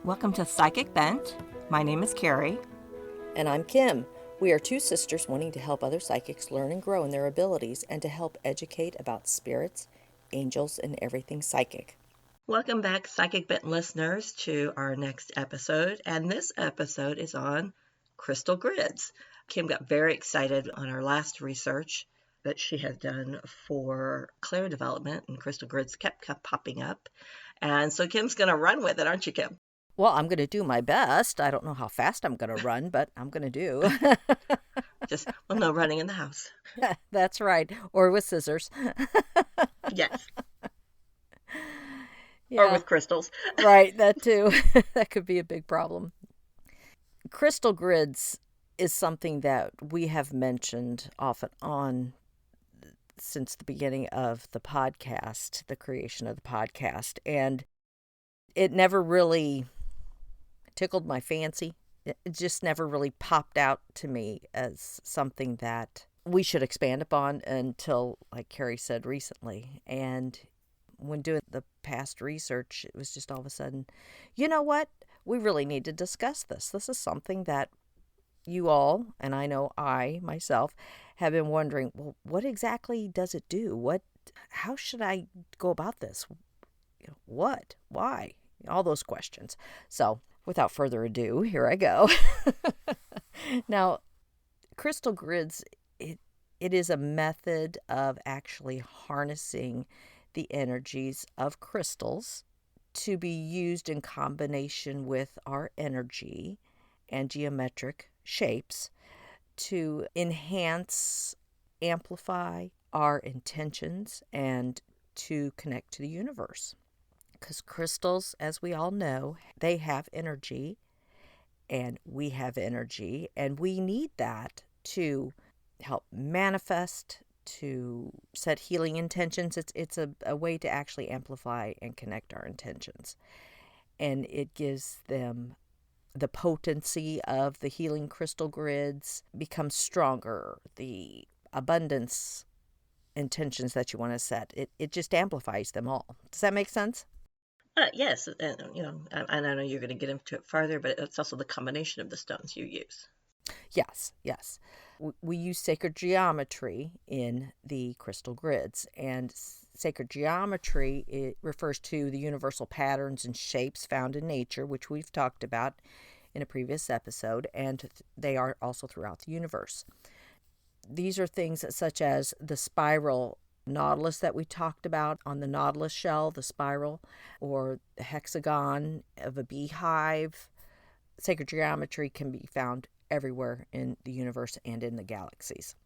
Welcome to PsychicBent. My name is Carrie. And I'm Kim. We are two sisters wanting to help other psychics learn and grow in their abilities and to help educate about spirits, angels, and everything psychic. Welcome back, PsychicBent listeners, to our next episode. And this episode is on crystal grids. Kim got very excited on our last research that she had done for Claire development, and crystal grids kept popping up. And so Kim's going to run with it, aren't you, Kim? Well, I'm going to do my best. I don't know how fast I'm going to run, but I'm going to do. No running in the house. That's right. Or with scissors. Yes. Yeah. Or with crystals. Right, that too. That could be a big problem. Crystal grids is something that we have mentioned off and on since the beginning of the podcast, the creation of the podcast. And it never really tickled my fancy. It just never really popped out to me as something that we should expand upon until, like Carrie said recently. And when doing the past research, it was just all of a sudden, you know what? We really need to discuss this. This is something that you all, and I know I myself, have been wondering, well, what exactly does it do? How should I go about this? What? Why? All those questions. So without further ado, here I go. Now, crystal grids, it is a method of actually harnessing the energies of crystals to be used in combination with our energy and geometric shapes to enhance, amplify our intentions and to connect to the universe. Because crystals, as we all know, they have energy and we have energy, and we need that to help manifest, to set healing intentions. It's a way to actually amplify and connect our intentions. And it gives them the potency of the healing crystal grids becomes stronger. The abundance intentions that you want to set, it just amplifies them all. Does that make sense? Yes, and I know you're going to get into it further, but it's also the combination of the stones you use. Yes. We use sacred geometry in the crystal grids, and sacred geometry, it refers to the universal patterns and shapes found in nature, which we've talked about in a previous episode, and they are also throughout the universe. These are things such as the spiral nautilus that we talked about on the nautilus shell, the spiral, or the hexagon of a beehive. Sacred geometry can be found everywhere in the universe and in the galaxies.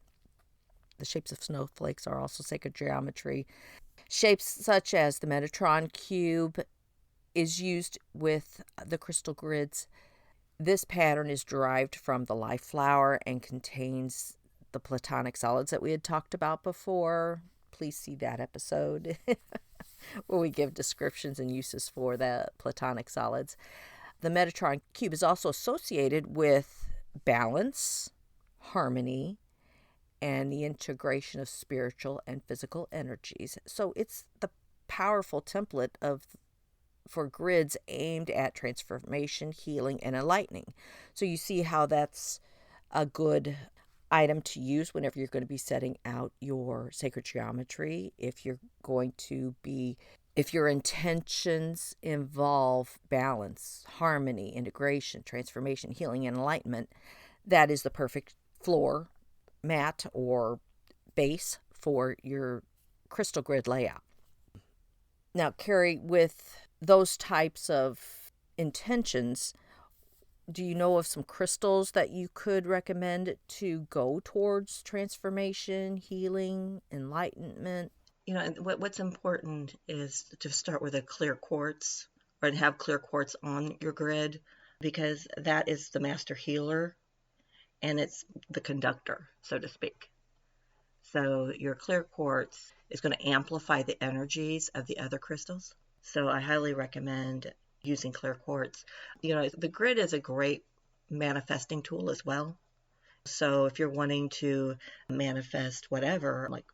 The shapes of snowflakes are also sacred geometry. Shapes such as the Metatron cube is used with the crystal grids. This pattern is derived from the life flower and contains the platonic solids that we had talked about before. Please see that episode where we give descriptions and uses for the platonic solids. The Metatron cube is also associated with balance, harmony, and the integration of spiritual and physical energies. So it's the powerful template for grids aimed at transformation, healing, and enlightening. So you see how that's a good item to use whenever you're going to be setting out your sacred geometry. If your intentions involve balance, harmony, integration, transformation, healing, and enlightenment, that is the perfect floor mat or base for your crystal grid layout. Now, Carrie, with those types of intentions, do you know of some crystals that you could recommend to go towards transformation, healing, enlightenment? What's important is to start with a clear quartz or to have clear quartz on your grid, because that is the master healer and it's the conductor, so to speak. So your clear quartz is going to amplify the energies of the other crystals. So I highly recommend using clear quartz. The grid is a great manifesting tool as well. So if you're wanting to manifest whatever, like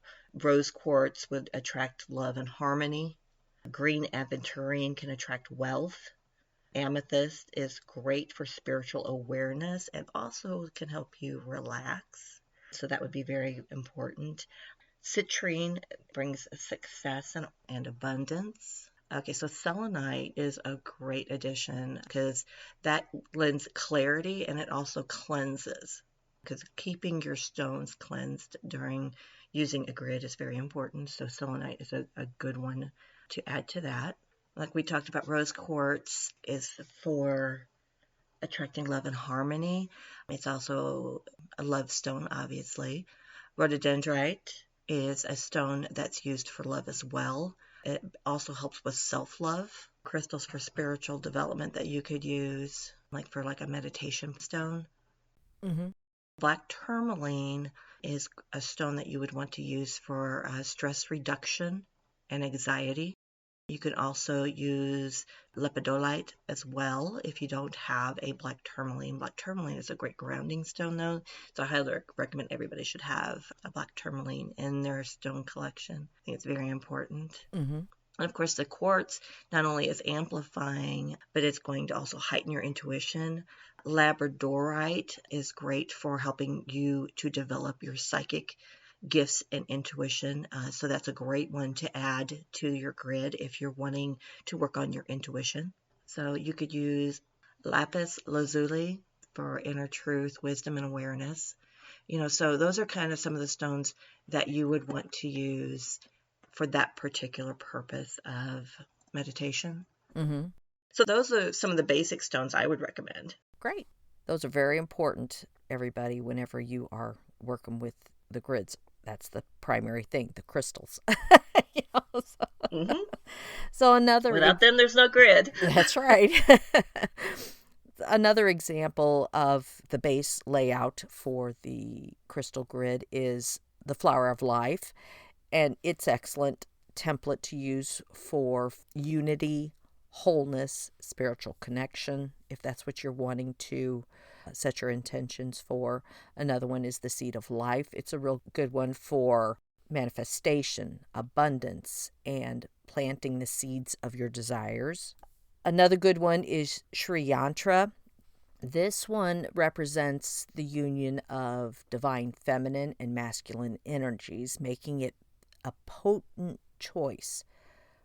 rose quartz would attract love and harmony. Green aventurine can attract wealth. Amethyst is great for spiritual awareness and also can help you relax. So that would be very important. Citrine brings success and abundance. Okay, so selenite is a great addition because that lends clarity and it also cleanses. Because keeping your stones cleansed during using a grid is very important. So selenite is a good one to add to that. Like we talked about, rose quartz is for attracting love and harmony. It's also a love stone, obviously. Rhododendrite is a stone that's used for love as well. It also helps with self-love. Crystals for spiritual development that you could use, like for like a meditation stone. Mm-hmm. Black tourmaline is a stone that you would want to use for stress reduction and anxiety. You can also use lepidolite as well if you don't have a black tourmaline. Black tourmaline is a great grounding stone, though, so I highly recommend everybody should have a black tourmaline in their stone collection. I think it's very important. Mm-hmm. And of course, the quartz not only is amplifying, but it's going to also heighten your intuition. Labradorite is great for helping you to develop your psychic gifts and intuition. So that's a great one to add to your grid if you're wanting to work on your intuition. So you could use lapis lazuli for inner truth, wisdom, and awareness. So those are kind of some of the stones that you would want to use for that particular purpose of meditation. Mm-hmm. So those are some of the basic stones I would recommend. Great. Those are very important, everybody, whenever you are working with the grids. That's the primary thing, the crystals. You know, Mm-hmm. so another, Without them, there's no grid. that's right. Another example of the base layout for the crystal grid is the Flower of Life, and it's excellent template to use for unity, wholeness, spiritual connection, if that's what you're wanting to set your intentions for. Another one is the Seed of Life. It's a real good one for manifestation, abundance, and planting the seeds of your desires. Another good one is Sri Yantra. This one represents the union of divine feminine and masculine energies, making it a potent choice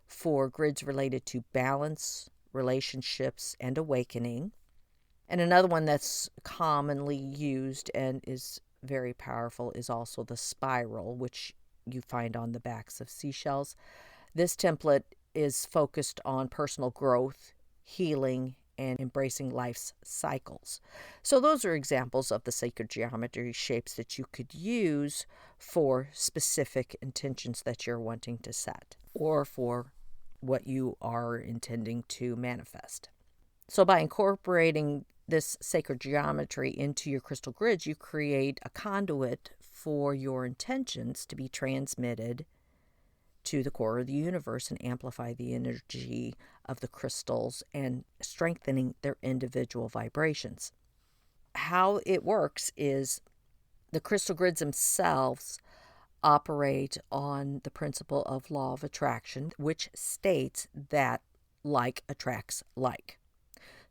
for grids related to balance, relationships, and awakening. And another one that's commonly used and is very powerful is also the spiral, which you find on the backs of seashells. This template is focused on personal growth, healing, and embracing life's cycles. So those are examples of the sacred geometry shapes that you could use for specific intentions that you're wanting to set or for what you are intending to manifest. So by incorporating this sacred geometry into your crystal grids, you create a conduit for your intentions to be transmitted to the core of the universe and amplify the energy of the crystals and strengthening their individual vibrations. How it works is the crystal grids themselves operate on the principle of law of attraction, which states that like attracts like.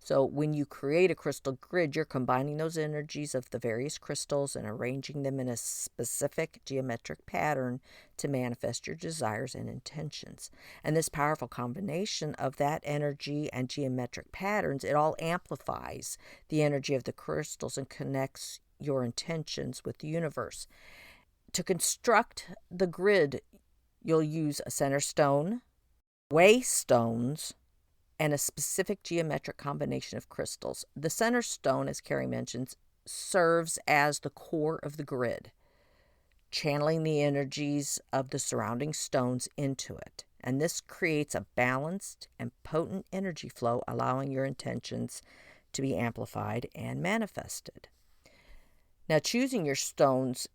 So when you create a crystal grid, you're combining those energies of the various crystals and arranging them in a specific geometric pattern to manifest your desires and intentions. And this powerful combination of that energy and geometric patterns, it all amplifies the energy of the crystals and connects your intentions with the universe. To construct the grid, you'll use a center stone, way stones, and a specific geometric combination of crystals. The center stone, as Carrie mentions, serves as the core of the grid, channeling the energies of the surrounding stones into it. And this creates a balanced and potent energy flow, allowing your intentions to be amplified and manifested. Now, choosing your stones,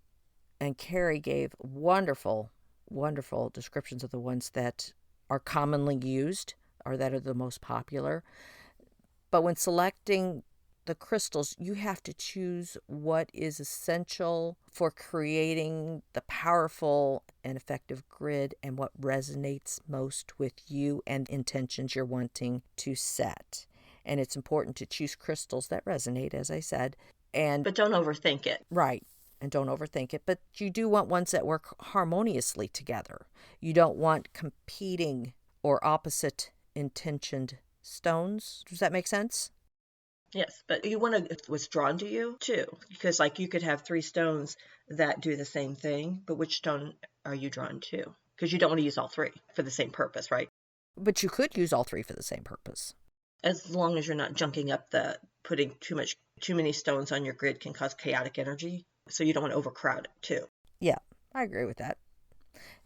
and Carrie gave wonderful, wonderful descriptions of the ones that are commonly used or that are the most popular. But when selecting the crystals, you have to choose what is essential for creating the powerful and effective grid and what resonates most with you and intentions you're wanting to set. And it's important to choose crystals that resonate, as I said. And But don't overthink it. right. And don't overthink it. But you do want ones that work harmoniously together. You don't want competing or opposite intentioned stones. Does that make sense? Yes, but you want to what's drawn to you too, because like you could have three stones that do the same thing, but which stone are you drawn to? Because you don't want to use all three for the same purpose, right? But you could use all three for the same purpose. As long as you're not junking up putting too many stones on your grid can cause chaotic energy, so you don't want to overcrowd it too. Yeah, I agree with that.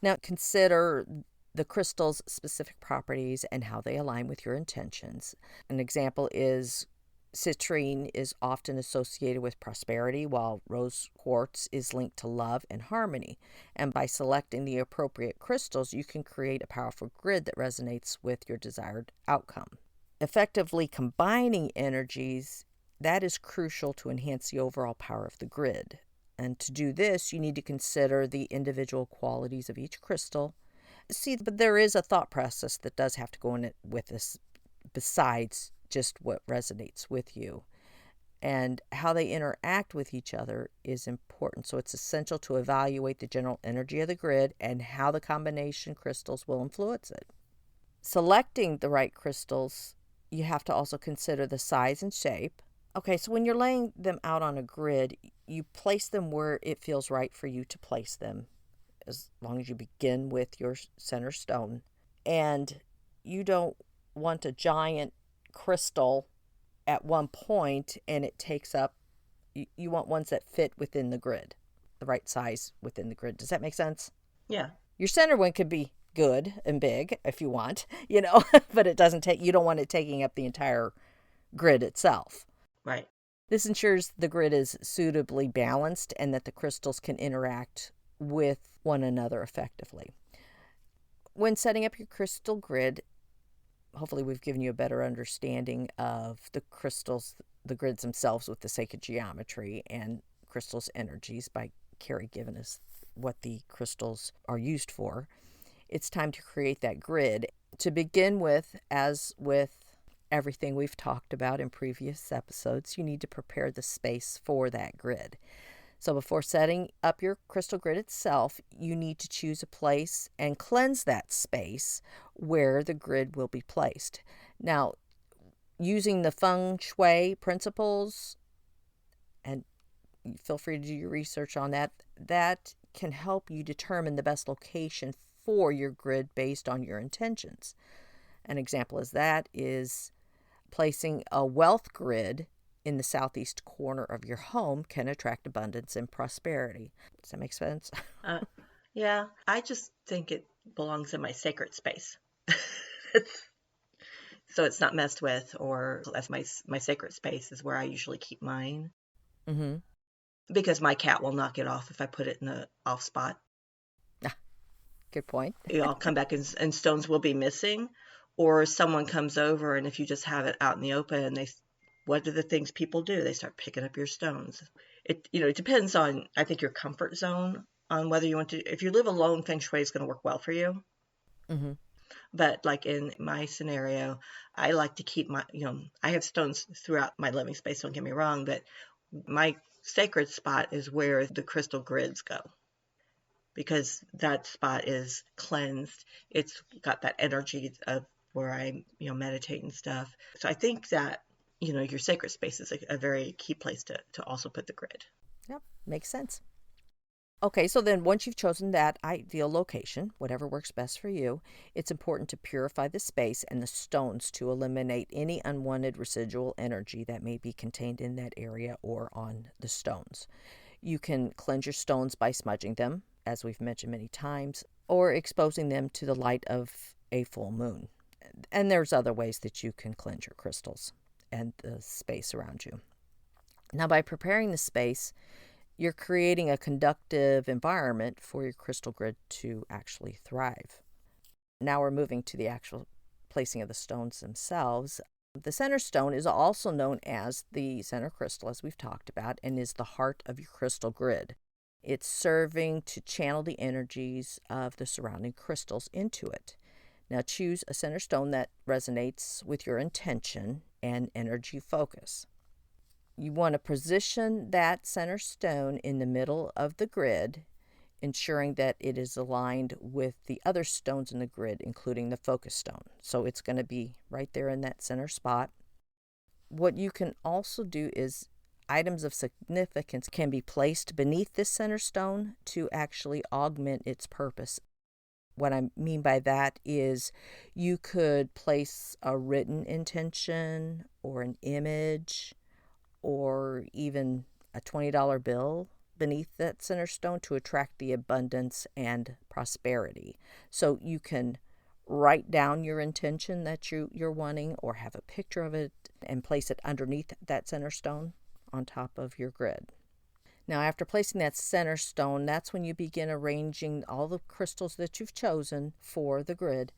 Now consider the crystal's specific properties and how they align with your intentions. An example is citrine is often associated with prosperity, while rose quartz is linked to love and harmony. And by selecting the appropriate crystals, you can create a powerful grid that resonates with your desired outcome. Effectively combining energies, that is crucial to enhance the overall power of the grid. And to do this, you need to consider the individual qualities of each crystal. See, but there is a thought process that does have to go in it with this besides just what resonates with you. And how they interact with each other is important. So it's essential to evaluate the general energy of the grid and how the combination crystals will influence it. Selecting the right crystals, you have to also consider the size and shape. Okay, so when you're laying them out on a grid, you place them where it feels right for you to place them, as long as you begin with your center stone. And you don't want a giant crystal at one point and it takes up, you want ones that fit within the grid, the right size within the grid. Does that make sense? Yeah. Your center one could be good and big if you want, but you don't want it taking up the entire grid itself. Right. This ensures the grid is suitably balanced and that the crystals can interact with one another effectively. When setting up your crystal grid, hopefully we've given you a better understanding of the crystals, the grids themselves with the sacred geometry and crystals' energies by Carrie giving us what the crystals are used for. It's time to create that grid. To begin with, as with everything we've talked about in previous episodes, you need to prepare the space for that grid. So before setting up your crystal grid itself, you need to choose a place and cleanse that space where the grid will be placed. Now, using the feng shui principles, and feel free to do your research on that, that can help you determine the best location for your grid based on your intentions. An example of that is placing a wealth grid in the southeast corner of your home can attract abundance and prosperity. Does that make sense? Yeah, I just think it belongs in my sacred space. So it's not messed with, or that's my sacred space is where I usually keep mine. Mm-hmm. Because my cat will knock it off if I put it in the off spot. Ah, good point. I'll come back and stones will be missing, or someone comes over and if you just have it out in the open, what are the things people do? They start picking up your stones. It depends on, I think, your comfort zone on whether you want to. If you live alone, feng shui is going to work well for you. Mm-hmm. But like in my scenario, I like to keep I have stones throughout my living space, don't get me wrong, but my sacred spot is where the crystal grids go, because that spot is cleansed. It's got that energy of where I, meditate and stuff. So I think that, your sacred space is a very key place to also put the grid. Yep, makes sense. Okay, so then once you've chosen that ideal location, whatever works best for you, it's important to purify the space and the stones to eliminate any unwanted residual energy that may be contained in that area or on the stones. You can cleanse your stones by smudging them, as we've mentioned many times, or exposing them to the light of a full moon. And there's other ways that you can cleanse your crystals and the space around you. Now, by preparing the space, you're creating a conducive environment for your crystal grid to actually thrive. Now we're moving to the actual placing of the stones themselves. The center stone is also known as the center crystal, as we've talked about, and is the heart of your crystal grid. It's serving to channel the energies of the surrounding crystals into it. Now choose a center stone that resonates with your intention and energy focus. You want to position that center stone in the middle of the grid, ensuring that it is aligned with the other stones in the grid, including the focus stone. So it's going to be right there in that center spot. What you can also do is items of significance can be placed beneath this center stone to actually augment its purpose. What I mean by that is you could place a written intention or an image or even a $20 bill beneath that center stone to attract the abundance and prosperity. So you can write down your intention that you're wanting, or have a picture of it and place it underneath that center stone on top of your grid. Now, after placing that center stone, that's when you begin arranging all the crystals that you've chosen for the grid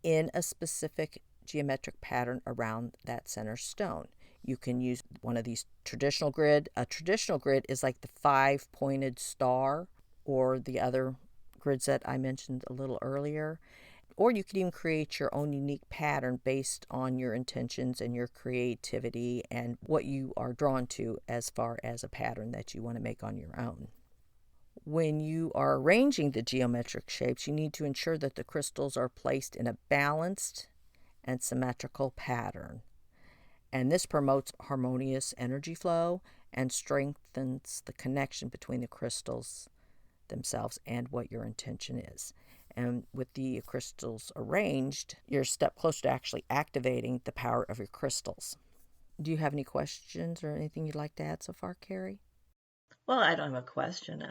in a specific geometric pattern around that center stone. You can use one of these traditional grid. A traditional grid is like the 5-pointed star, or the other grids that I mentioned a little earlier. Or you could even create your own unique pattern based on your intentions and your creativity and what you are drawn to as far as a pattern that you want to make on your own. When you are arranging the geometric shapes, you need to ensure that the crystals are placed in a balanced and symmetrical pattern. And this promotes harmonious energy flow and strengthens the connection between the crystals themselves and what your intention is. And with the crystals arranged, you're a step closer to actually activating the power of your crystals. Do you have any questions or anything you'd like to add so far, Carrie? Well, I don't have a question.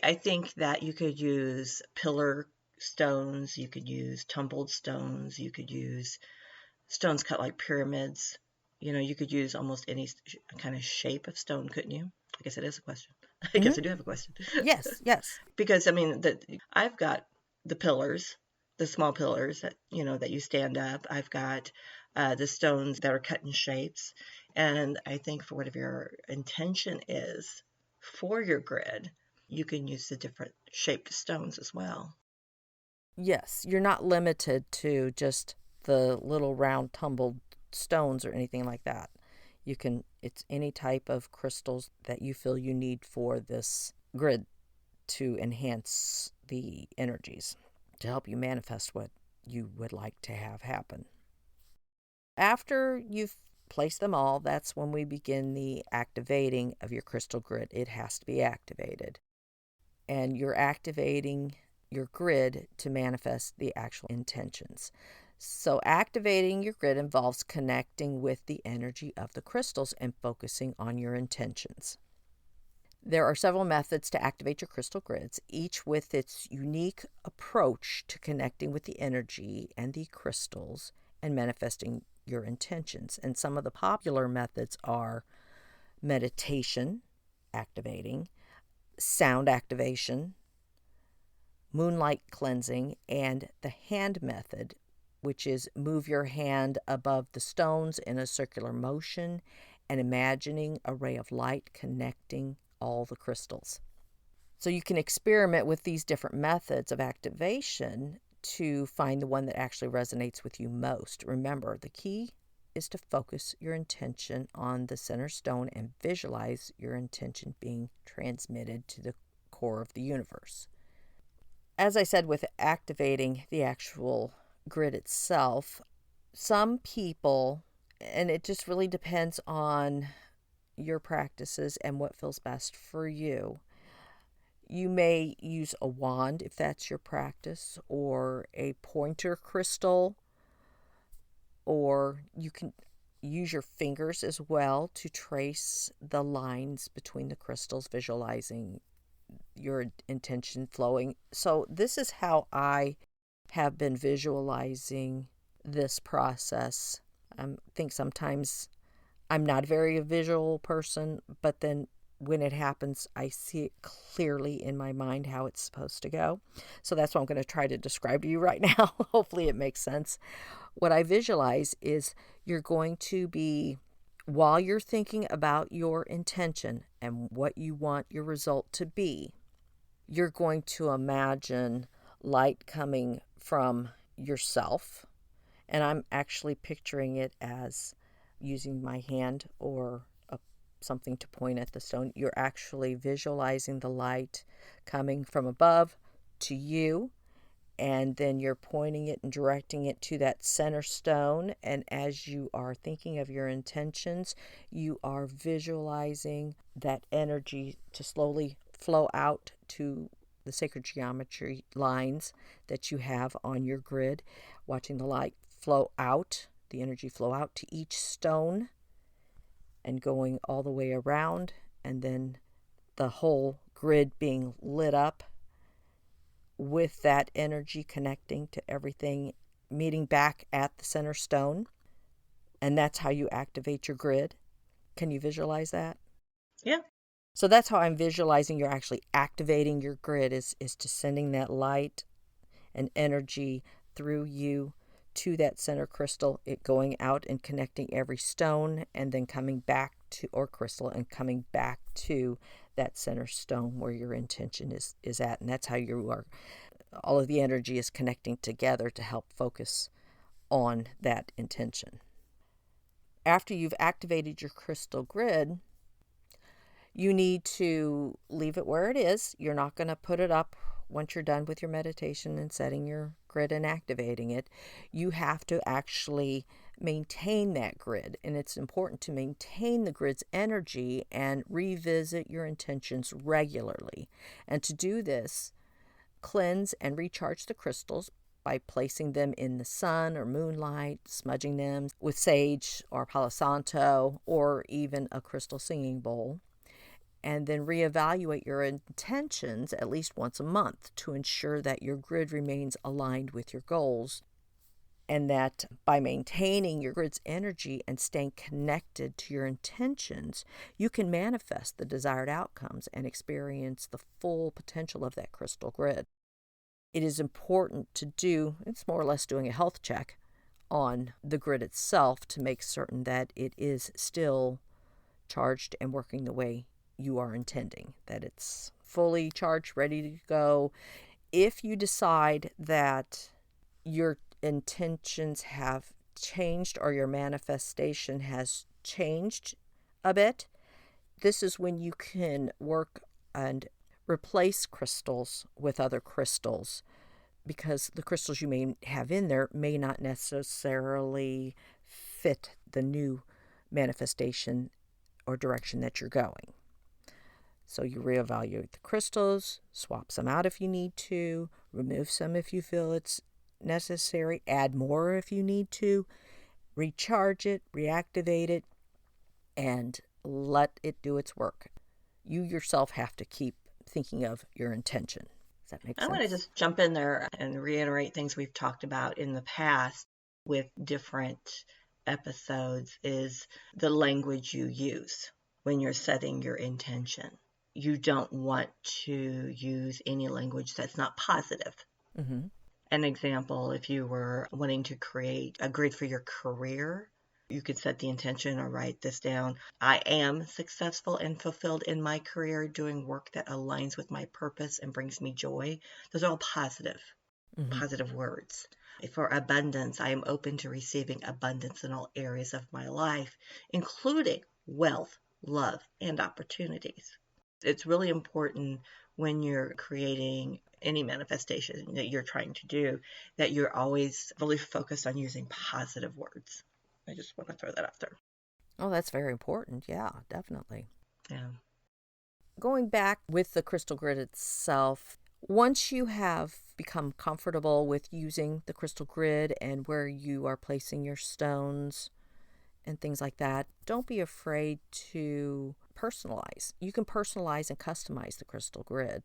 I think that you could use pillar stones, you could use tumbled stones, you could use stones cut like pyramids. You could use almost any kind of shape of stone, couldn't you? I guess it is a question. I guess I do have a question. Yes, yes. Because I mean, I've got the pillars, the small pillars that that you stand up. I've got the stones that are cut in shapes, and I think for whatever your intention is for your grid, you can use the different shaped stones as well. Yes, you're not limited to just the little round tumbled stones or anything like that. It's any type of crystals that you feel you need for this grid to enhance the energies, to help you manifest what you would like to have happen. After you've placed them all, that's when we begin the activating of your crystal grid. It has to be activated. And you're activating your grid to manifest the actual intentions. So activating your grid involves connecting with the energy of the crystals and focusing on your intentions. There are several methods to activate your crystal grids, each with its unique approach to connecting with the energy and the crystals and manifesting your intentions. And some of the popular methods are meditation, activating, sound activation, moonlight cleansing, and the hand method, which is move your hand above the stones in a circular motion and imagining a ray of light connecting all the crystals. So you can experiment with these different methods of activation to find the one that actually resonates with you most. Remember, the key is to focus your intention on the center stone and visualize your intention being transmitted to the core of the universe. As I said, with activating the actual grid itself, some people, and it just really depends on your practices and what feels best for you. You may use a wand if that's your practice, or a pointer crystal, or you can use your fingers as well to trace the lines between the crystals, visualizing your intention flowing. So this is how I have been visualizing this process. I think sometimes I'm not a very visual person, but then when it happens, I see it clearly in my mind how it's supposed to go. So that's what I'm going to try to describe to you right now. Hopefully it makes sense. What I visualize is you're going to be, while you're thinking about your intention and what you want your result to be, you're going to imagine light coming from yourself. And I'm actually picturing it as using my hand or something to point at the stone. You're actually visualizing the light coming from above to you, and then you're pointing it and directing it to that center stone. And as you are thinking of your intentions, you are visualizing that energy to slowly flow out to the sacred geometry lines that you have on your grid, watching the light flow out, the energy flow out to each stone and going all the way around, and then the whole grid being lit up with that energy connecting to everything, meeting back at the center stone. And that's how you activate your grid. Can you visualize that? Yeah. So that's how I'm visualizing you're actually activating your grid, is to sending that light and energy through you to that center crystal, it going out and connecting every stone, and then coming back to, or crystal, and coming back to that center stone where your intention is at. And that's how you are, all of the energy is connecting together to help focus on that intention. After you've activated your crystal grid, you need to leave it where it is. You're not going to put it up once you're done with your meditation and setting your grid and activating it. You have to actually maintain that grid. And it's important to maintain the grid's energy and revisit your intentions regularly. And to do this, cleanse and recharge the crystals by placing them in the sun or moonlight, smudging them with sage or Palo Santo, or even a crystal singing bowl. And then reevaluate your intentions at least once a month to ensure that your grid remains aligned with your goals, and that by maintaining your grid's energy and staying connected to your intentions, you can manifest the desired outcomes and experience the full potential of that crystal grid. It is important to do, it's more or less doing a health check on the grid itself to make certain that it is still charged and working the way you are intending, that it's fully charged, ready to go. If you decide that your intentions have changed or your manifestation has changed a bit, this is when you can work and replace crystals with other crystals, because the crystals you may have in there may not necessarily fit the new manifestation or direction that you're going. So you reevaluate the crystals, swap some out if you need to, remove some if you feel it's necessary, add more if you need to, recharge it, reactivate it, and let it do its work. You yourself have to keep thinking of your intention. Does that make I want to sense? just jump in there and reiterate things we've talked about in the past with different episodes, is the language you use when you're setting your intention. You don't want to use any language that's not positive. Mm-hmm. An example, if you were wanting to create a grid for your career, you could set the intention or write this down. I am successful and fulfilled in my career, doing work that aligns with my purpose and brings me joy. Those are all positive, Mm-hmm. positive words. For abundance, I am open to receiving abundance in all areas of my life, including wealth, love, and opportunities. It's really important when you're creating any manifestation that you're trying to do that you're always really focused on using positive words. I just want to throw that out there. Oh, that's very important. Yeah, definitely. Yeah. Going back with the crystal grid itself, once you have become comfortable with using the crystal grid and where you are placing your stones and things like that, don't be afraid to personalize. You can personalize and customize the crystal grid.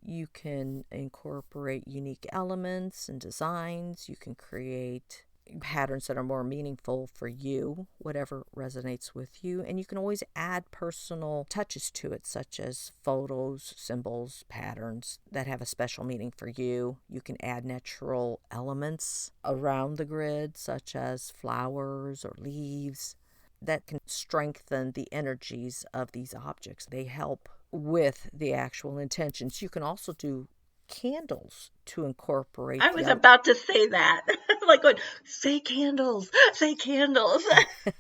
You can incorporate unique elements and designs. You can create patterns that are more meaningful for you, whatever resonates with you. And you can always add personal touches to it, such as photos, symbols, patterns that have a special meaning for you. You can add natural elements around the grid, such as flowers or leaves, that can strengthen the energies of these objects. They help with the actual intentions. You can also do candles to incorporate I the was about to say that. Like, going, say candles, say candles.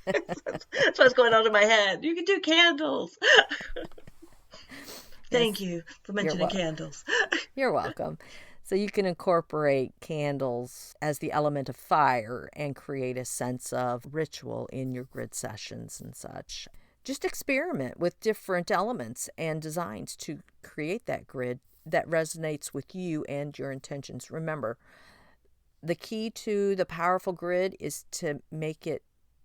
That's what's going on in my head. You can do candles. Thank Yes, you for you're mentioning wel- candles. you're welcome. So you can incorporate candles as the element of fire and create a sense of ritual in your grid sessions and such. Just experiment with different elements and designs to create that grid that resonates with you and your intentions. Remember, the key to the powerful grid is to make it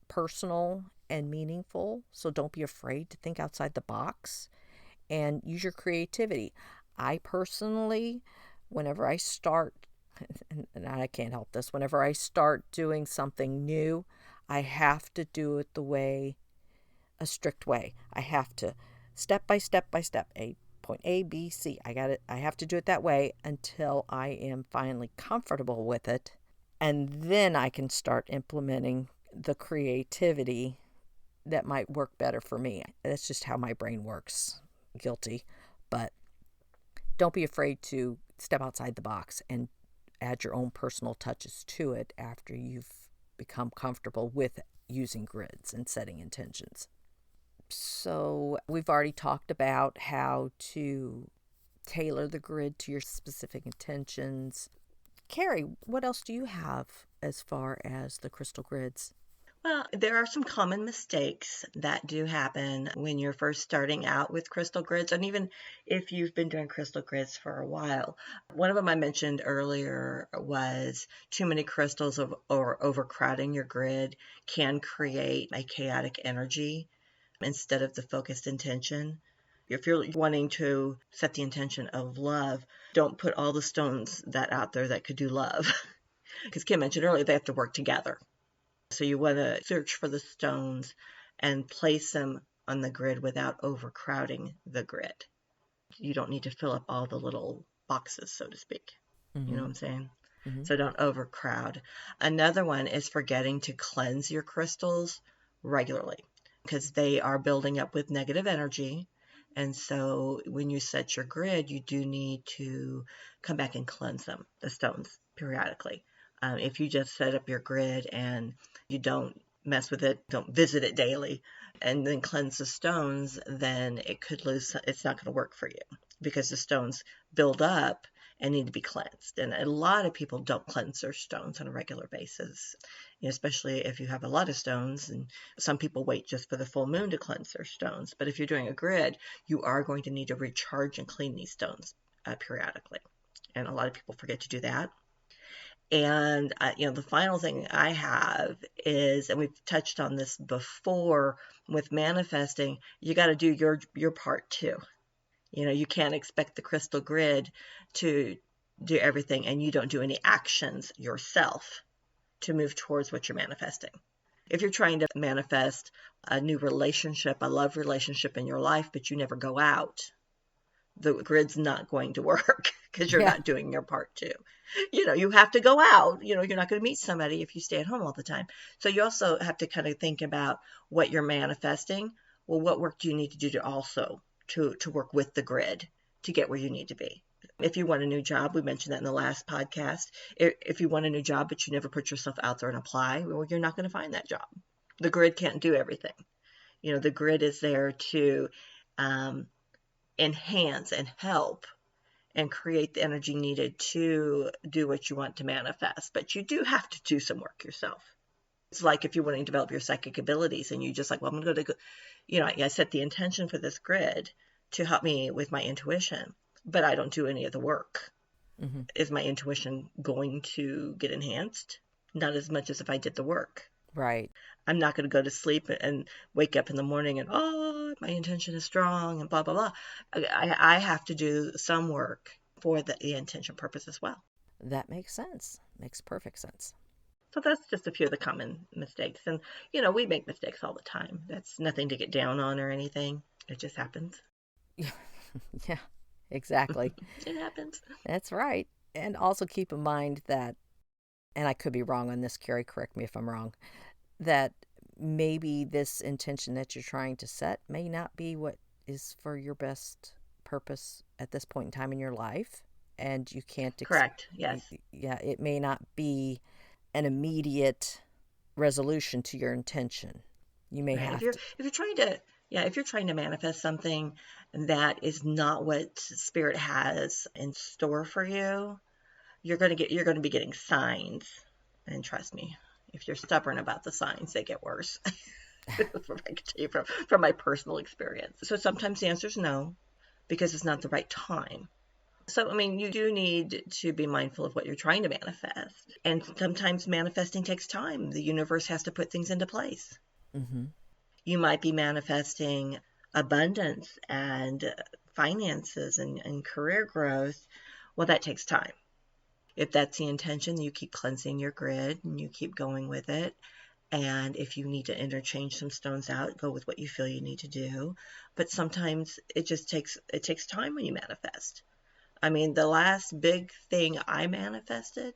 personal and meaningful. So don't be afraid to think outside the box and use your creativity. I personally, whenever I start, and I can't help this, whenever I start doing something new, I have to do it a strict way. I have to step by step by step, point A, B, C. I got it. I have to do it that way until I am finally comfortable with it. And then I can start implementing the creativity that might work better for me. That's just how my brain works. Guilty. But don't be afraid to step outside the box and add your own personal touches to it after you've become comfortable with using grids and setting intentions. So, we've already talked about how to tailor the grid to your specific intentions. Carrie, what else do you have as far as the crystal grids? Well, there are some common mistakes that do happen when you're first starting out with crystal grids, and even if you've been doing crystal grids for a while. One of them I mentioned earlier was too many crystals or overcrowding your grid can create a chaotic energy instead of the focused intention. If you're wanting to set the intention of love, don't put all the stones that out there that could do love. Because Kim mentioned earlier, they have to work together. So you want to search for the stones and place them on the grid without overcrowding the grid. You don't need to fill up all the little boxes, so to speak. You know Mm-hmm. what I'm saying? Mm-hmm. So don't overcrowd. Another one is forgetting to cleanse your crystals regularly because they are building up with negative energy. And so when you set your grid, you do need to come back and cleanse them, the stones, periodically. If you just set up your grid and you don't mess with it, don't visit it daily, and then cleanse the stones, then it could lose, it's not going to work for you because the stones build up and need to be cleansed. And a lot of people don't cleanse their stones on a regular basis, especially if you have a lot of stones. And some people wait just for the full moon to cleanse their stones. But if you're doing a grid, you are going to need to recharge and clean these stones periodically. And a lot of people forget to do that. And the final thing I have is, and we've touched on this before with manifesting, you got to do your part too. You can't expect the crystal grid to do everything and you don't do any actions yourself to move towards what you're manifesting. If you're trying to manifest a new relationship, a love relationship in your life, but you never go out, the grid's not going to work because you're Yeah. not doing your part too. You have to go out. You're not going to meet somebody if you stay at home all the time. So you also have to kind of think about what you're manifesting. Well, what work do you need to do to also to work with the grid to get where you need to be? If you want a new job, we mentioned that in the last podcast. If you want a new job but you never put yourself out there and apply, well, you're not going to find that job. The grid can't do everything. The grid is there to um, enhance and help and create the energy needed to do what you want to manifest. But you do have to do some work yourself. It's like if you want to develop your psychic abilities and you just like, well, I'm going to go, I set the intention for this grid to help me with my intuition, but I don't do any of the work. Mm-hmm. Is my intuition going to get enhanced? Not as much as if I did the work. Right. I'm not going to go to sleep and wake up in the morning and, oh, my intention is strong and blah, blah, blah. I have to do some work for the intention purpose as well. That makes sense. Makes perfect sense. So that's just a few of the common mistakes. And, we make mistakes all the time. That's nothing to get down on or anything. It just happens. Yeah, exactly. It happens. That's right. And also keep in mind that, and I could be wrong on this, Carrie, correct me if I'm wrong, that maybe this intention that you're trying to set may not be what is for your best purpose at this point in time in your life. and you can't Correct. Yes. yeah, it may not be an immediate resolution to your intention. You may Right. have to. If you're trying to yeah, if you're trying to manifest something that is not what spirit has in store for you, you're going to be getting signs. And trust me, if you're stubborn about the signs, they get worse. I can tell you from my personal experience. So sometimes the answer is no, because it's not the right time. So, I mean, you do need to be mindful of what you're trying to manifest. And sometimes manifesting takes time. The universe has to put things into place. Hmm. You might be manifesting abundance and finances and career growth. Well, that takes time. If that's the intention, you keep cleansing your grid and you keep going with it. And if you need to interchange some stones out, go with what you feel you need to do. But sometimes it takes time when you manifest. I mean, the last big thing I manifested,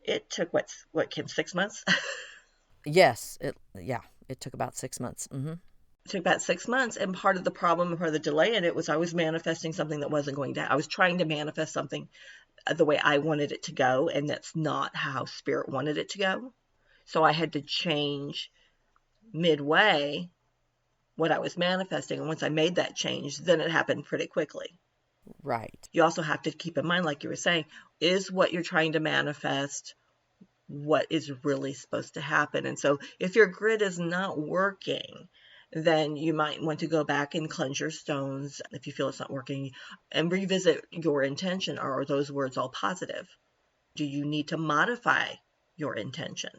it took what Kim, 6 months? Yes, it took about 6 months. Hmm. It took about 6 months, and part of the problem or the delay in it was I was manifesting something that wasn't going to. I was trying to manifest something the way I wanted it to go, and that's not how spirit wanted it to go. So I had to change midway what I was manifesting, and once I made that change, then it happened pretty quickly. Right. You also have to keep in mind, like you were saying, is what you're trying to manifest what is really supposed to happen. And so if your grid is not working, then you might want to go back and cleanse your stones if you feel it's not working and revisit your intention. Are those words all positive? Do you need to modify your intention?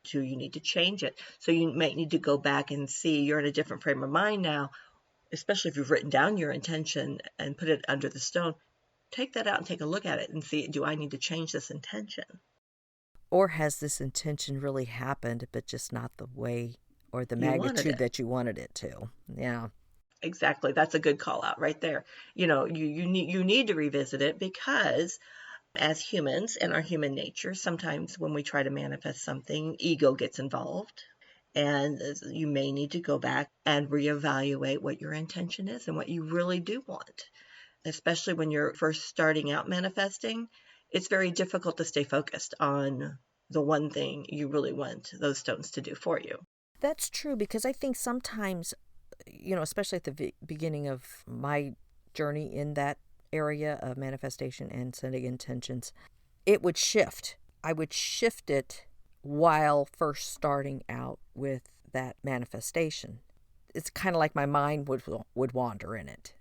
Do you need to change it? So you might need to go back and see you're in a different frame of mind now, especially if you've written down your intention and put it under the stone. Take that out and take a look at it and see, do I need to change this intention? Or has this intention really happened, but just not the way or the You wanted magnitude it. that you wanted it to? Yeah. Exactly. That's a good call out right there. You need to revisit it because as humans and our human nature, sometimes when we try to manifest something, ego gets involved. And you may need to go back and reevaluate what your intention is and what you really do want. Especially when you're first starting out manifesting, it's very difficult to stay focused on the one thing you really want those stones to do for you. That's true because I think sometimes, especially at the beginning of my journey in that area of manifestation and setting intentions, it would shift. I would shift it while first starting out with that manifestation. It's kind of like my mind would wander in it.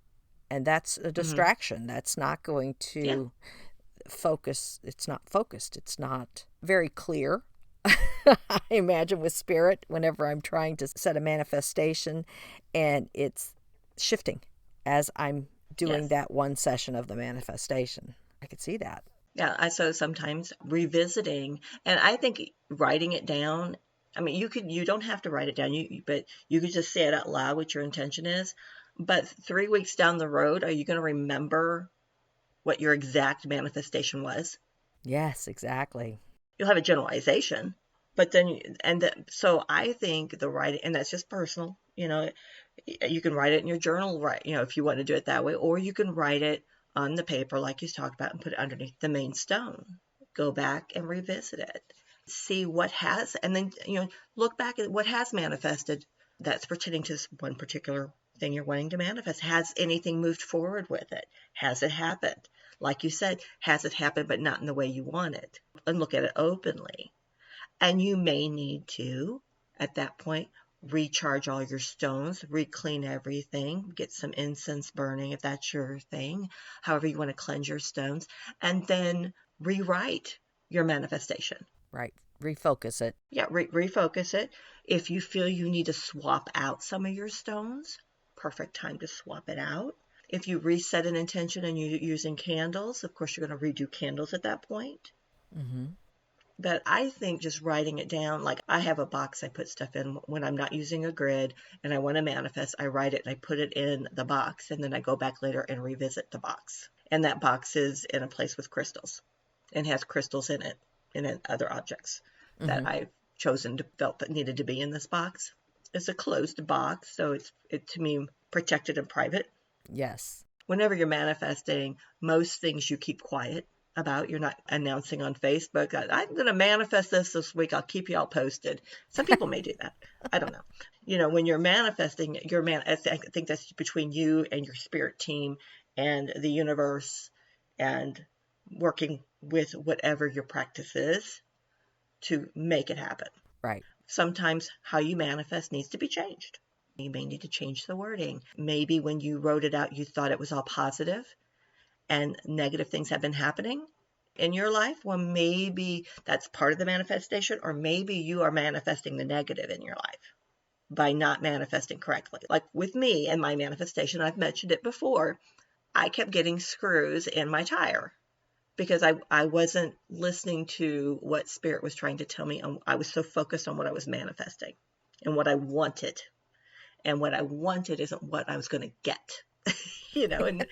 And that's a Hmm. distraction. That's not going Yeah. to focus. It's not focused. It's not very clear. I imagine with spirit whenever I'm trying to set a manifestation and it's shifting as I'm doing Yes. that one session of the manifestation. I could see that. Yeah, so sometimes revisiting, and I think writing it down. I mean, you don't have to write it down, but you could just say it out loud what your intention is. But 3 weeks down the road, are you going to remember what your exact manifestation was? Yes, exactly. You'll have a generalization, but then so I think the writing, and that's just personal. You can write it in your journal, right? If you want to do it that way, or you can write it on the paper like you talked about and put it underneath the main stone. Go back and revisit it. See what has, and then look back at what has manifested that's pertaining to this one particular thing you're wanting to manifest. Has anything moved forward with it? Has it happened? Like you said, has it happened but not in the way you want it? And look at it openly. And you may need to, at that point, recharge all your stones, re-clean everything, get some incense burning if that's your thing, however you want to cleanse your stones, and then rewrite your manifestation. Right. Refocus it. Yeah, refocus it. If you feel you need to swap out some of your stones, perfect time to swap it out. If you reset an intention and you're using candles, of course, you're going to redo candles at that point. Mm-hmm. But I think just writing it down, like I have a box I put stuff in when I'm not using a grid and I want to manifest, I write it and I put it in the box and then I go back later and revisit the box. And that box is in a place with crystals and has crystals in it and in other objects that Mm-hmm. I've chosen to felt that needed to be in this box. It's a closed box, so it's to me protected and private. Yes. whenever you're manifesting, most things you keep quiet about. You're not announcing on Facebook, I'm going to manifest this week. I'll keep you all posted. Some people may do that. I don't know. When you're manifesting, I think that's between you and your spirit team and the universe, and working with whatever your practice is to make it happen. Right. Sometimes how you manifest needs to be changed. You may need to change the wording. Maybe when you wrote it out, you thought it was all positive and negative things have been happening in your life. Well, maybe that's part of the manifestation, or maybe you are manifesting the negative in your life by not manifesting correctly. Like with me and my manifestation, I've mentioned it before, I kept getting screws in my tire because I wasn't listening to what spirit was trying to tell me. I was so focused on what I was manifesting and what I wanted. And what I wanted isn't what I was going to get, and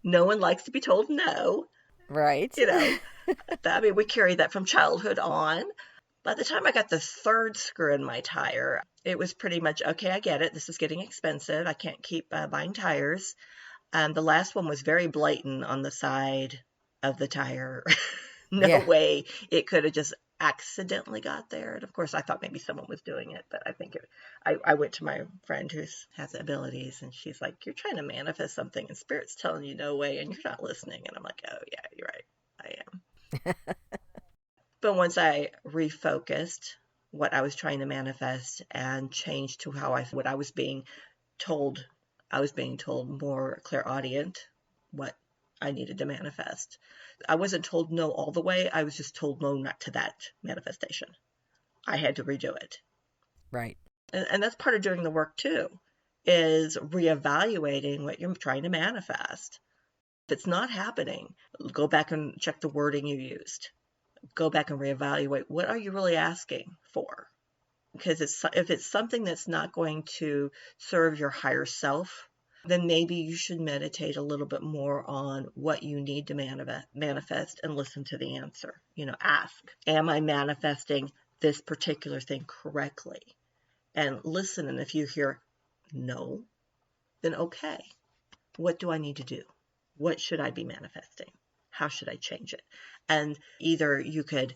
no one likes to be told no. Right. We carry that from childhood on. By the time I got the third screw in my tire, it was pretty much, okay, I get it. This is getting expensive. I can't keep buying tires. The last one was very blatant on the side of the tire. No way it could have just accidentally got there. And of course, I thought maybe someone was doing it, but I think I went to my friend who has abilities, and she's like, you're trying to manifest something and spirit's telling you no way, and you're not listening. And I'm like, oh yeah, you're right. I am. But once I refocused what I was trying to manifest and changed to what I was being told, more clairaudient what I needed to manifest. I wasn't told no all the way. I was just told no, not to that manifestation. I had to redo it. Right. And that's part of doing the work too, is reevaluating what you're trying to manifest. If it's not happening, go back and check the wording you used. Go back and reevaluate. What are you really asking for? Because if it's something that's not going to serve your higher self, then maybe you should meditate a little bit more on what you need to manifest and listen to the answer. Ask, am I manifesting this particular thing correctly? And listen, and if you hear no, then okay, what do I need to do? What should I be manifesting? How should I change it? And either you could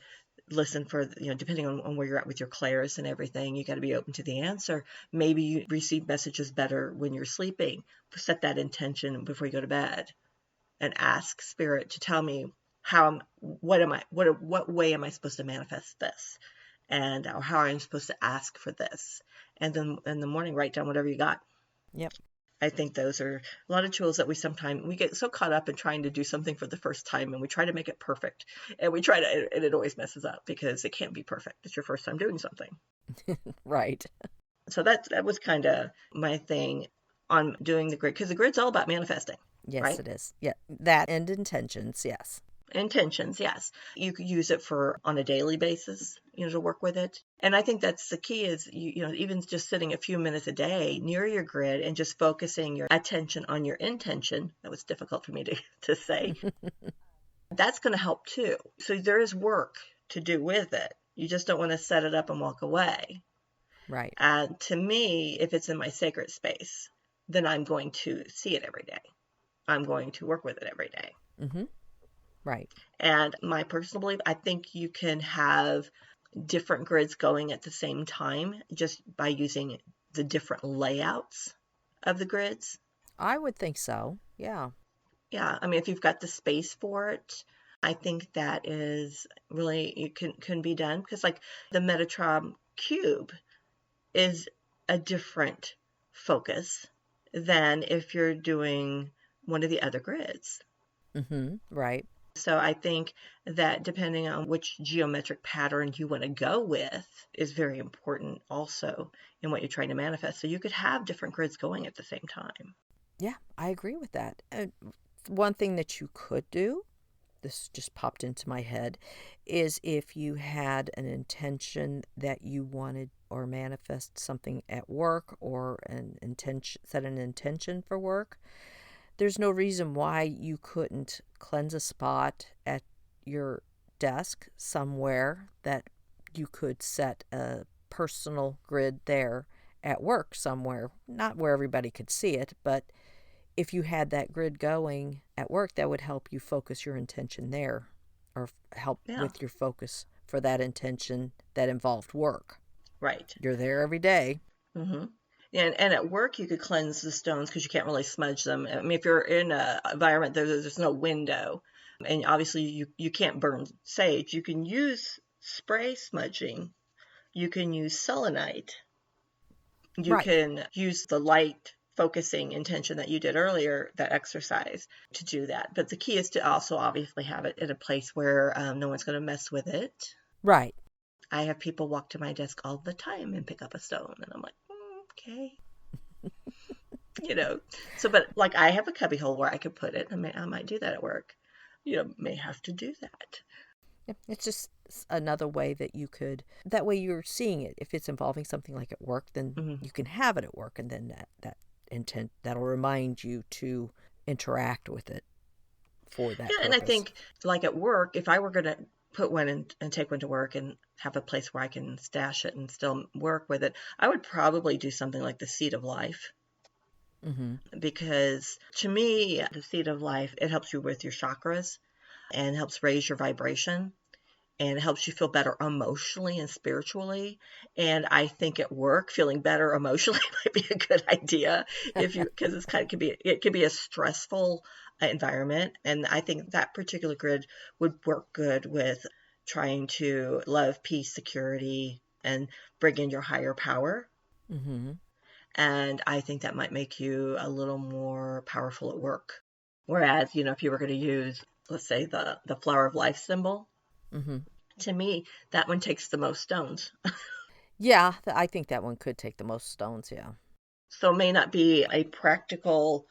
listen for, depending on where you're at with your clairs and everything, you got to be open to the answer. Maybe you receive messages better when you're sleeping. Set that intention before you go to bed and ask spirit to tell me what way am I supposed to manifest this, and or how I'm supposed to ask for this. And then in the morning, write down whatever you got. Yep. I think those are a lot of tools that we get so caught up in trying to do something for the first time, and we try to make it perfect, and and it always messes up because it can't be perfect. It's your first time doing something. Right. So that was kind of my thing on doing the grid, because the grid's all about manifesting. Yes, right? It is. Yeah, that and intentions. Yes. Intentions, yes. You could use it on a daily basis, to work with it. And I think that's the key is, even just sitting a few minutes a day near your grid and just focusing your attention on your intention. That was difficult for me to say. That's going to help too. So there is work to do with it. You just don't want to set it up and walk away. Right. And to me, if it's in my sacred space, then I'm going to see it every day. I'm going to work with it every day. Mm-hmm. Right. And my personal belief, I think you can have different grids going at the same time just by using the different layouts of the grids. I would think so. Yeah. Yeah. I mean, if you've got the space for it, I think that is really, it can be done, because like the Metatron cube is a different focus than if you're doing one of the other grids. Mm-hmm. Right. So I think that depending on which geometric pattern you want to go with is very important also in what you're trying to manifest. So you could have different grids going at the same time. Yeah, I agree with that. And one thing that you could do, this just popped into my head, is if you had an intention that you wanted or manifest something at work, or set an intention for work, there's no reason why you couldn't cleanse a spot at your desk somewhere that you could set a personal grid there at work somewhere. Not where everybody could see it, but if you had that grid going at work, that would help you focus your intention there, or help Yeah. with your focus for that intention that involved work. Right. You're there every day. Mm-hmm. And at work, you could cleanse the stones because you can't really smudge them. I mean, if you're in an environment, there's no window, and obviously you can't burn sage. You can use spray smudging. You can use selenite. You Right. can use the light focusing intention that you did earlier, that exercise, to do that. But the key is to also obviously have it in a place where no one's going to mess with it. Right. I have people walk to my desk all the time and pick up a stone, and I'm like, okay. So but like I have a cubby hole where I could put it. I might do that at work. May have to do that. It's just another way that you could, that way you're seeing it. If it's involving something like at work, then Mm-hmm. you can have it at work, and then that intent, that'll remind you to interact with it for that Yeah, and I purpose. think like at work, if I were going to put one and take one to work and have a place where I can stash it and still work with it, I would probably do something like the seed of life. Mm-hmm. Because to me, the seed of life, it helps you with your chakras and helps raise your vibration and it helps you feel better emotionally and spiritually. And I think at work, feeling better emotionally might be a good idea because it can be a stressful environment. And I think that particular grid would work good with trying to love, peace, security, and bring in your higher power. Mm-hmm. And I think that might make you a little more powerful at work. Whereas, if you were going to use, let's say, the flower of life symbol, Mm-hmm. to me, that one takes the most stones. Yeah, I think that one could take the most stones. Yeah. So it may not be a practical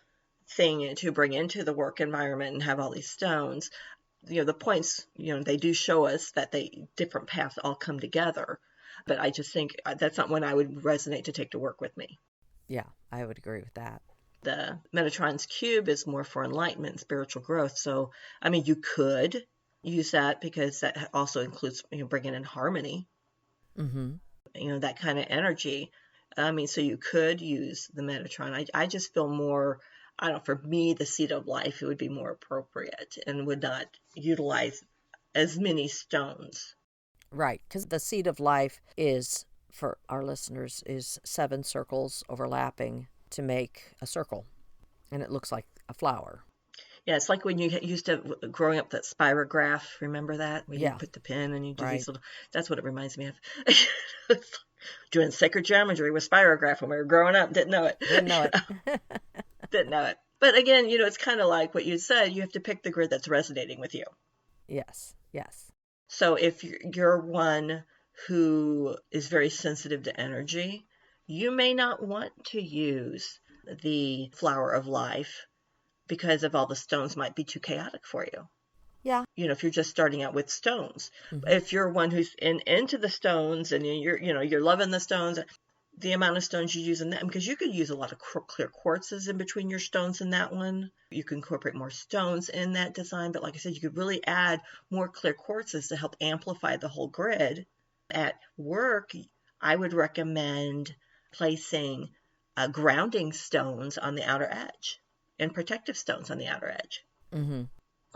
thing to bring into the work environment and have all these stones. The points, they do show us that different paths all come together. But I just think that's not one I would resonate to take to work with me. Yeah, I would agree with that. The Metatron's cube is more for enlightenment and spiritual growth. So, I mean, you could use that because that also includes, bringing in harmony, Mm-hmm. that kind of energy. I mean, so you could use the Metatron. I just feel more, I don't know, for me, the seed of life, it would be more appropriate and would not utilize as many stones. Right, because the seed of life is, for our listeners, is 7 circles overlapping to make a circle, and it looks like a flower. Yeah, it's like when you used to, growing up, that spirograph. Remember that? Where you Yeah, put the pin and you do right. these little, that's what it reminds me of. Doing sacred geometry with spirograph when we were growing up. Didn't know it. Didn't know it. Didn't know it. But again, it's kind of like what you said. You have to pick the grid that's resonating with you. Yes, yes. So if you're one who is very sensitive to energy, you may not want to use the flower of life because of all the stones might be too chaotic for you. Yeah. If you're just starting out with stones. Mm-hmm. If you're one who's into the stones and you're loving the stones, the amount of stones you use in that, because you could use a lot of clear quartzes in between your stones in that one. You can incorporate more stones in that design, but like I said, you could really add more clear quartzes to help amplify the whole grid. At work, I would recommend placing grounding stones on the outer edge and protective stones on the outer edge, Mm-hmm.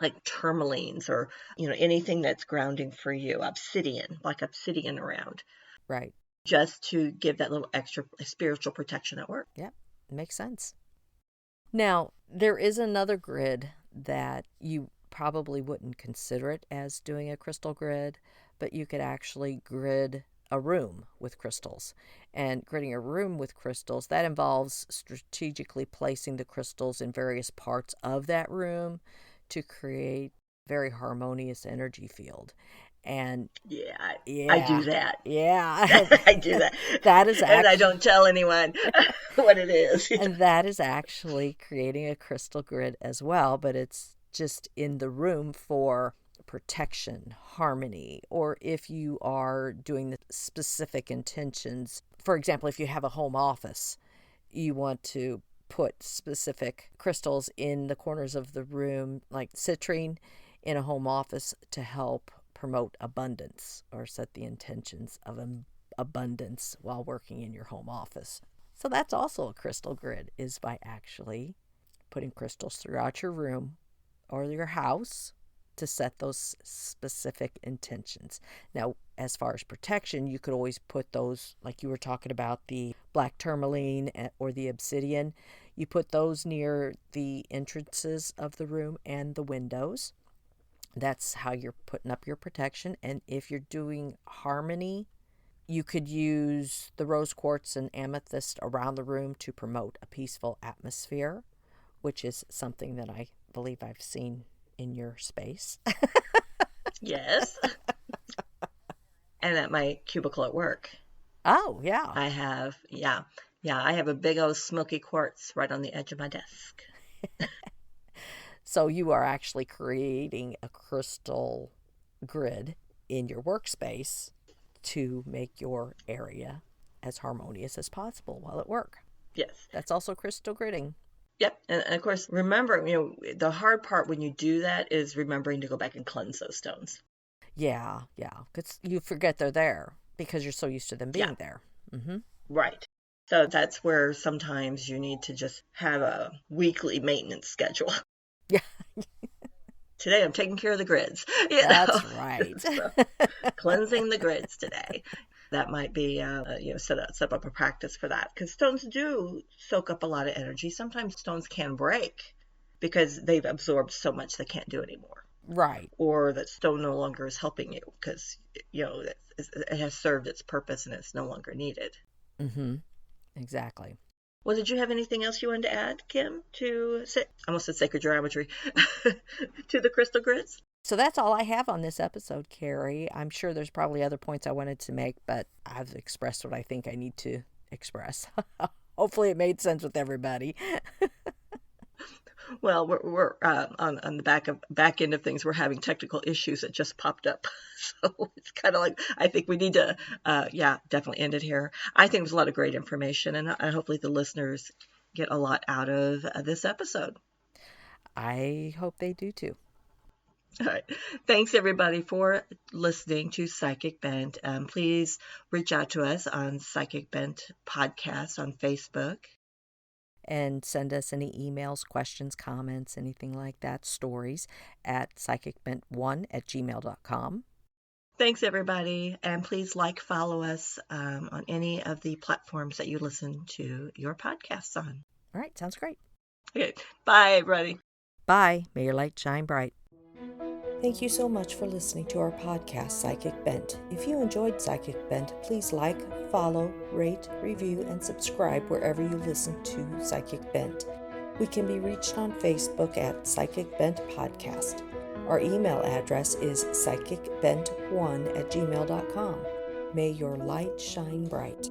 like tourmalines or anything that's grounding for you, obsidian around, Right. just to give that little extra spiritual protection at work. Yeah, makes sense. Now, there is another grid that you probably wouldn't consider it as doing a crystal grid, but you could actually grid a room with crystals. And gridding a room with crystals, that involves strategically placing the crystals in various parts of that room to create a very harmonious energy field. And Yeah, I yeah, do that. yeah, I do that, that is and I actually don't tell anyone what it is. and that is actually creating a crystal grid as well, but it's just in the room for protection, harmony, or if you are doing the specific intentions. For example, if you have a home office, you want to put specific crystals in the corners of the room, like citrine in a home office, to help promote abundance or set the intentions of abundance while working in your home office. So that's also a crystal grid, is by actually putting crystals throughout your room or your house to set those specific intentions. Now, as far as protection, you could always put those, like you were talking about, the black tourmaline or the obsidian. You put those near the entrances of the room and the windows. That's how you're putting up your protection. And if you're doing harmony, you could use the rose quartz and amethyst around the room to promote a peaceful atmosphere, which is something that I believe I've seen in your space. Yes. And at my cubicle at work. Oh, yeah. I have, I have a big old smoky quartz right on the edge of my desk. So you are actually creating a crystal grid in your workspace to make your area as harmonious as possible while at work. Yes. That's also crystal gridding. Yep. And of course, remember, the hard part when you do that is remembering to go back and cleanse those stones. Yeah. Because you forget they're there because you're so used to them being there. Mm-hmm. Right. So that's where sometimes you need to just have a weekly maintenance schedule. Yeah. Today I'm taking care of the grids. That's right. So, cleansing the grids today. That might be, set up a practice for that. Because stones do soak up a lot of energy. Sometimes stones can break because they've absorbed so much they can't do anymore. Right. Or that stone no longer is helping you because, it has served its purpose and it's no longer needed. Mm-hmm. Exactly. Well, did you have anything else you wanted to add, Kim, I almost said sacred geometry, to the crystal grids? So that's all I have on this episode, Carrie. I'm sure there's probably other points I wanted to make, but I've expressed what I think I need to express. Hopefully it made sense with everybody. Well, we're on the back end of things. We're having technical issues that just popped up, so it's kind of like I think we need to, definitely end it here. I think there's a lot of great information, and hopefully the listeners get a lot out of this episode. I hope they do too. All right. Thanks, everybody, for listening to Psychic Bent. Please reach out to us on Psychic Bent Podcast on Facebook. And send us any emails, questions, comments, anything like that, stories at psychicbent1@gmail.com. Thanks, everybody. And please follow us on any of the platforms that you listen to your podcasts on. All right. Sounds great. Okay. Bye, everybody. Bye. May your light shine bright. Thank you so much for listening to our podcast, Psychic Bent. If you enjoyed Psychic Bent, please follow, rate, review, and subscribe wherever you listen to Psychic Bent. We can be reached on Facebook at Psychic Bent Podcast. Our email address is psychicbent1@gmail.com. May your light shine bright.